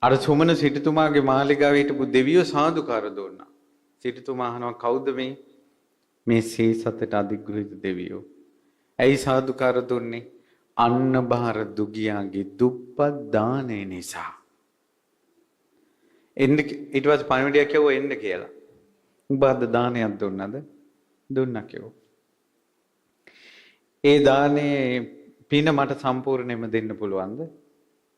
අර සුමන සිටුතුමාගේ මාලිගාවේ හිටපු දෙවියෝ සාදුකාර දුන්නා. සිටුතුමා අහනවා කවුද මේ සීසතට අධිග්‍රහිත දෙවියෝ? ඇයි සාදුකාර දුන්නේ? අන්න බහර දුගියාගේ දුප්පත් දානේ නිසා. එන්න ඊට පස්සේ පණිවිඩය කිව්වා එන්න කියලා. උඹ අද දානයක් දුන්නද? දුන්නා කිව්වා. ඒ දානේ පින මට සම්පූර්ණයෙන්ම දෙන්න පුළුවන්ද?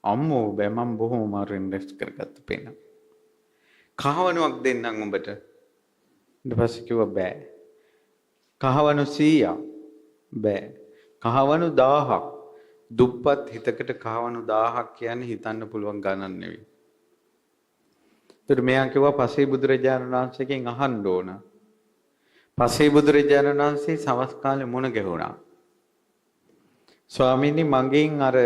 අම්මෝ බෑ මම බොහොම අමාරුවෙන් ඉන්වෙස්ට් කරගත්ත පින. කහවණුවක් දෙන්නම් උඹට. ඊට පස්සේ කිව්වා බෑ. කහවණු 100ක් බෑ. කහවණු 1000ක්. දුප්පත් හිතකට කහවණු 1000ක් කියන්නේ හිතන්න පුළුවන් ගණන් නෙවෙයි. ඒතර මෙයා කිව්වා පසේ බුදුරජාණන් වහන්සේගෙන් අහන්න ඕන. පසේ බුදුරජාණන් වහන්සේ සවස් කාලේ මුණ ගැහුණා. ස්වාමීනි මගෙන් අර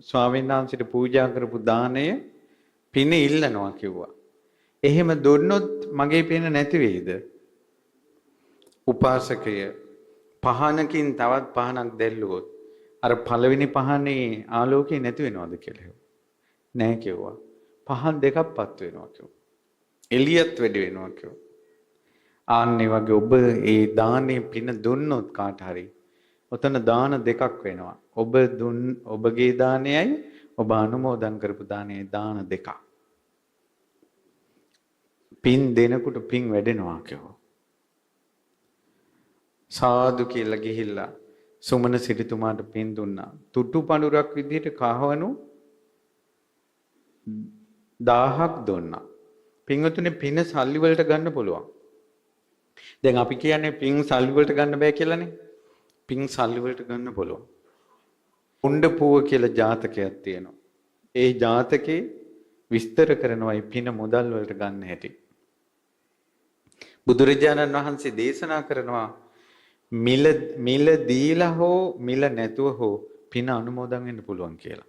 ස්වාමීන් වහන්සේට පූජා කරපු දාණය පින ඉල්ලනවා කිව්වා. එහෙම දුන්නොත් මගේ පින නැති වෙයිද? උපාසකය පහනකින් තවත් පහනක් දැල්ලුවොත් අර පළවෙනි පහනේ ආලෝකය නැති වෙනවද කියලා. නෑ කිව්වා. පහන් දෙකක් පත් වෙනවා කිව්වා. එළියත් වැඩි වෙනවා කිව්වා. ආන්නේ වගේ ඔබ ඒ දානේ පින දුන්නොත් කාට හරි ඔතන දාන දෙකක් වෙනවා. ඔබගේ දානයයි ඔබ අනුමෝදන් කරපු දානයයි දාන දෙකක්. පින් දෙනකොට පින් වැඩෙනවා කිව්වා. සාදු කියලා ගිහිල්ලා සුමන සිටුතුමාට පින් දුන්නා. තුටු පඳුරක් විදිහට කහවණු 1000ක් දුන්නා. පින්වතුනේ පින සල්ලි වලට ගන්න පුළුවන්. දැන් අපි කියන්නේ පින් සල්ලි වලට ගන්න බෑ කියලානේ. පින් සල්ලි වලට ගන්න පුළුවන්. උණ්ඩපුව කියලා ජාතකයක් තියෙනවා. ඒ ජාතකේ විස්තර කරනවා මේ පින මුදල් වලට ගන්න හැටි. බුදුරජාණන් වහන්සේ දේශනා කරනවා මිල දීලා හෝ මිල නැතුව හෝ පින අනුමෝදන් වෙන්න පුළුවන් කියලා.